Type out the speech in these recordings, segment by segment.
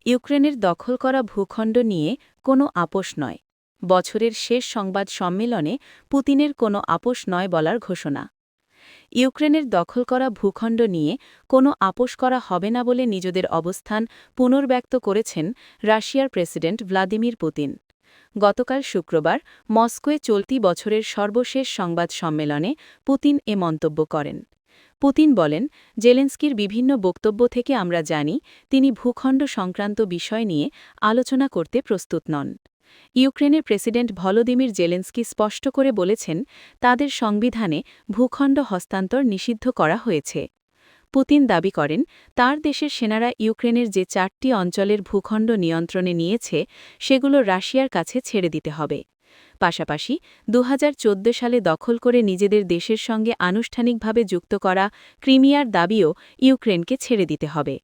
ইউক্রেনের দখল করা ভূখণ্ড নিয়ে কোনো আপোষ নয়। বছরের শেষ সংবাদ সম্মেলনে পুতিনের কোনো আপোষ নয় বলার ঘোষণা। ইউক্রেনের দখল করা ভূখণ্ড নিয়ে কোনো আপোষ করা হবে না বলে নিজেদের অবস্থান পুনর্ব্যক্ত করেছেন রাশিয়ার প্রেসিডেন্ট ভ্লাদিমির পুতিন। গতকাল শুক্রবার মস্কোয় চলতি বছরের সর্বশেষ সংবাদ সম্মেলনে পুতিন এ মন্তব্য করেন। পুতিন বলেন, জেলেন্সকির বিভিন্ন বক্তব্য থেকে আমরা জানি তিনি ভূখণ্ড সংক্রান্ত বিষয় নিয়ে আলোচনা করতে প্রস্তুত নন। ইউক্রেনের প্রেসিডেন্ট ভলোদিমির জেলেন্সকি স্পষ্ট করে বলেছেন, তাদের সংবিধানে ভূখণ্ড হস্তান্তর নিষিদ্ধ করা হয়েছে। পুতিন দাবি করেন, তার দেশের সেনারা ইউক্রেনের যে 4টি অঞ্চলের ভূখণ্ড নিয়ন্ত্রণে নিয়েছে সেগুলো রাশিয়ার কাছে ছেড়ে দিতে হবে। পাশাপাশি 2014 সালে দখল করে নিজেদের দেশের সঙ্গে আনুষ্ঠানিকভাবে যুক্ত করা ক্রিমিয়ার দাবিও ইউক্রেনকে ছেড়ে দিতে হবে।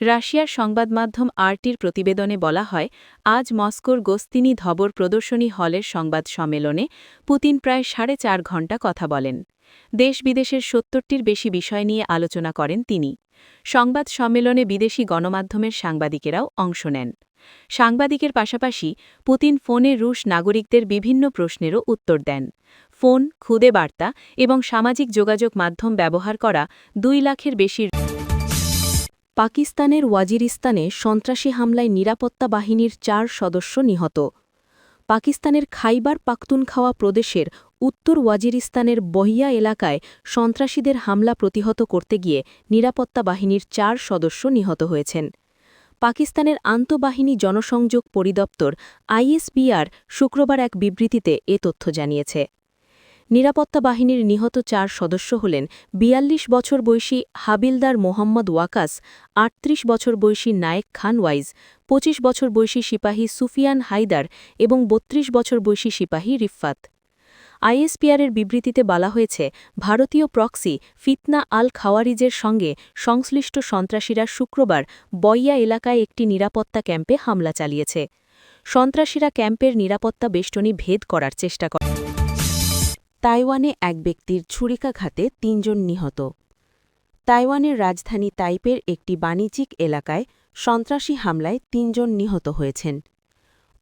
রাশিয়ার সংবাদমাধ্যম আরটির প্রতিবেদনে বলা হয়, আজ মস্কোর গোস্তিনি ধবর প্রদর্শনী হলের সংবাদ সম্মেলনে পুতিন প্রায় 4.5 ঘণ্টা কথা বলেন। দেশ-বিদেশের 70টির বেশি বিষয় নিয়ে আলোচনা করেন তিনি। সংবাদ সম্মেলনে বিদেশি গণমাধ্যমের সাংবাদিকেরাও অংশ নেন। সাংবাদিকের পাশাপাশি পুতিন ফোনে রুশ নাগরিকদের বিভিন্ন প্রশ্নেরও উত্তর দেন। ফোন, খুদে বার্তা এবং সামাজিক যোগাযোগ মাধ্যম ব্যবহার করা 2 লাখের বেশি। পাকিস্তানের ওয়াজিরিস্তানে সন্ত্রাসী হামলায় নিরাপত্তা বাহিনীর 4 সদস্য নিহত। পাকিস্তানের খাইবার পাখতুনখাওয়া প্রদেশের উত্তর ওয়াজিরিস্তানের বহিয়া এলাকায় সন্ত্রাসীদের হামলা প্রতিহত করতে গিয়ে নিরাপত্তা বাহিনীর 4 সদস্য নিহত হয়েছেন। পাকিস্তানের আন্তঃবাহিনী জনসংযোগ পরিদপ্তর আইএসপিআর শুক্রবার এক বিবৃতিতে এ তথ্য জানিয়েছে। নিরাপত্তা বাহিনীর নিহত 4 সদস্য হলেন 42 বছর বয়সী হাবিলদার মোহাম্মদ ওয়াকাস, 38 বছর বয়সী নায়েক খান ওয়াইজ, 25 বছর বয়সী সিপাহী সুফিয়ান হায়দার এবং 32 বছর বয়সী সিপাহী রিফাত। আইএসপিআরের বিবৃতিতে বলা হয়েছে, ভারতীয় প্রক্সি ফিতনা আল খাওয়ারিজের সঙ্গে সংশ্লিষ্ট সন্ত্রাসীরা শুক্রবার বইয়া এলাকায় একটি নিরাপত্তা ক্যাম্পে হামলা চালিয়েছে। সন্ত্রাসীরা ক্যাম্পের নিরাপত্তা বেষ্টনী ভেদ করার চেষ্টা করে। তাইওয়ানে এক ব্যক্তির ছুরিকাঘাতে 3 জন নিহত। তাইওয়ানের রাজধানী তাইপের একটি বাণিজ্যিক এলাকায় সন্ত্রাসী হামলায় 3 জন নিহত হয়েছেন।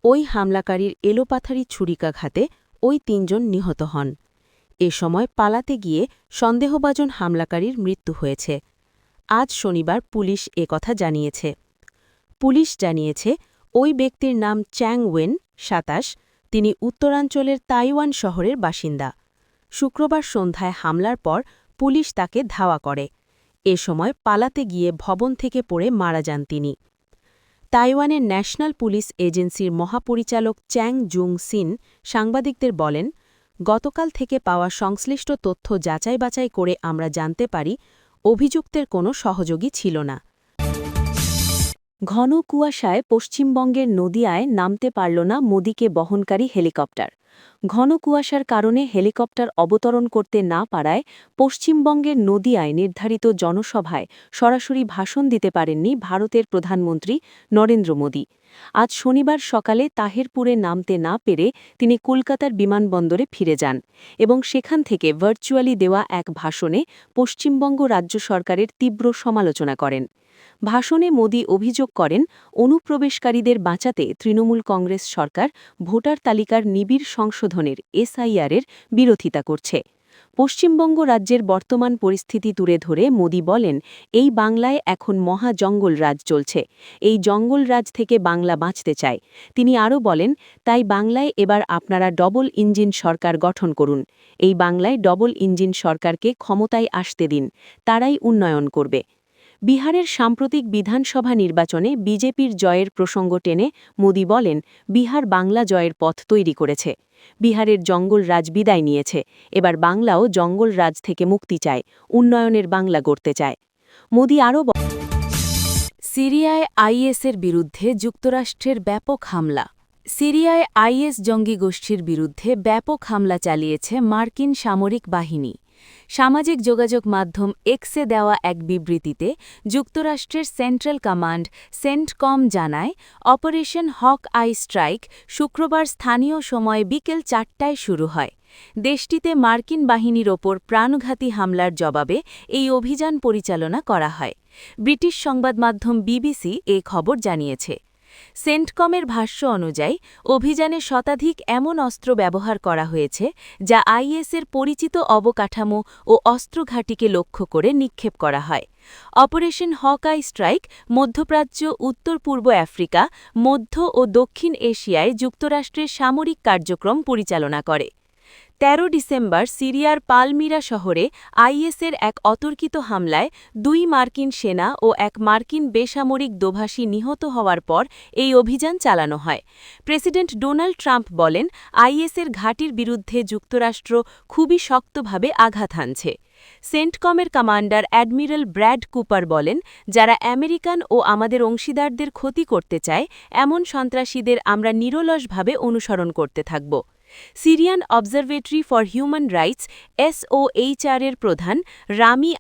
ওই হামলাকারীর এলোপাথারি ছুরিকাঘাতে ওই 3 জন নিহত হন। এ সময় পালাতে গিয়ে সন্দেহভাজন হামলাকারীর মৃত্যু হয়েছে। আজ শনিবার পুলিশ একথা জানিয়েছে। পুলিশ জানিয়েছে, ওই ব্যক্তির নাম চ্যাং ওয়েন, 27। তিনি উত্তরাঞ্চলের তাইওয়ান শহরের বাসিন্দা। শুক্রবার সন্ধ্যায় হামলার পর পুলিশ তাকে ধাওয়া করে। এ সময় পালাতে গিয়ে ভবন থেকে পড়ে মারা যান তিনি। তাইওয়ানের ন্যাশনাল পুলিশ এজেন্সির মহাপরিচালক চ্যাং জুং সিন সাংবাদিকদের বলেন, গতকাল থেকে পাওয়া সংশ্লিষ্ট তথ্য যাচাই-বাছাই করে আমরা জানতে পারি অভিযুক্তের কোনো সহযোগী ছিল না। ঘন কুয়াশায় পশ্চিমবঙ্গের নদিয়ায় নামতে পারল না মোদিকে বহনকারী হেলিকপ্টার। ঘন কুয়াশার কারণে হেলিকপ্টার অবতরণ করতে না পারায় পশ্চিমবঙ্গের নদিয়ায় নির্ধারিত জনসভায় সরাসরি ভাষণ দিতে পারেননি ভারতের প্রধানমন্ত্রী নরেন্দ্র মোদী। আজ শনিবার সকালে তাহেরপুরে নামতে না পেরে তিনি কলকাতার বিমানবন্দরে ফিরে যান এবং সেখান থেকে ভার্চুয়ালি দেওয়া এক ভাষণে পশ্চিমবঙ্গ রাজ্য সরকারের তীব্র সমালোচনা করেন। ভাষণে মোদী অভিযোগ করেন, অনুপ্রবেশকারীদের বাঁচাতে তৃণমূল কংগ্রেস সরকার ভোটার তালিকার নিবিড় সংশোধনের এসআইআরের বিরোধিতা করছে। পশ্চিমবঙ্গ রাজ্যের বর্তমান পরিস্থিতি তুলে ধরে মোদী বলেন, এই বাংলায় এখন মহা জঙ্গল রাজ চলছে। এই জঙ্গল রাজ থেকে বাংলা বাঁচতে চায়। তিনি আরও বলেন, তাই বাংলায় এবার আপনারা ডবল ইঞ্জিন সরকার গঠন করুন। এই বাংলায় ডবল ইঞ্জিন সরকারকে ক্ষমতায় আসতে দিন, তারাই উন্নয়ন করবে। বিহারের সাম্প্রতিক বিধানসভা নির্বাচনে বিজেপির জয়ের প্রসঙ্গ টেনে মোদী বলেন, বিহার বাংলা জয়ের পথ তৈরি করেছে। বিহারের জঙ্গল রাজ বিদায় নিয়েছে, এবার বাংলাও জঙ্গল রাজ থেকে মুক্তি চায়, উন্নয়নের বাংলা গড়তে চায়। মোদী আরও সিরিয়ায় আইএসের বিরুদ্ধে যুক্তরাষ্ট্রের ব্যাপক হামলা। সিরিয়ায় আইএস জঙ্গি গোষ্ঠীর বিরুদ্ধে ব্যাপক হামলা চালিয়েছে মার্কিন সামরিক বাহিনী। সামাজিক যোগাযোগ মাধ্যম এক্সে দেওয়া এক বিবৃতিতে যুক্তরাষ্ট্রের সেন্ট্রাল কমান্ড সেন্টকম জানায়, অপারেশন হক আই স্ট্রাইক শুক্রবার স্থানীয় সময় বিকেল 4টায় শুরু হয়। দেশটিতে মার্কিন বাহিনীর ওপর প্রাণঘাতী হামলার জবাবে এই অভিযান পরিচালনা করা হয়। ব্রিটিশ সংবাদমাধ্যম বিবিসি এই খবর জানিয়েছে। সেন্টকমের ভাষ্য অনুযায়ী অভিযানে শতাধিক এমন অস্ত্র ব্যবহার করা হয়েছে যা আইএসের পরিচিত অবকাঠামো ও অস্ত্রঘাঁটিকে লক্ষ্য করে নিক্ষেপ করা হয়। অপারেশন হকআই স্ট্রাইক মধ্যপ্রাচ্য, উত্তর পূর্ব আফ্রিকা, মধ্য ও দক্ষিণ এশিয়ায় যুক্তরাষ্ট্রের সামরিক কার্যক্রম পরিচালনা করে। ১৩ ডিসেম্বর সিরিয়ার পালমিরা শহরে আইএসের এক অতর্কিত হামলায় ২ মার্কিন সেনা ও এক মার্কিন বেসামরিক দোভাষী নিহত হওয়ার পর এই অভিযান চালানো হয়। প্রেসিডেন্ট ডোনাল্ড ট্রাম্প বলেন, আইএসের ঘাঁটির বিরুদ্ধে যুক্তরাষ্ট্র খুবই শক্তভাবে আঘাত হানছে। সেন্টকমের কমান্ডার অ্যাডমিরাল ব্র্যাড কুপার বলেন, যারা আমেরিকান ও আমাদের অংশীদারদের ক্ষতি করতে চায় এমন সন্ত্রাসীদের আমরা নিরলসভাবে অনুসরণ করতে থাকব। Syrian observatory for human rights (SOHR) এর প্রধান রামি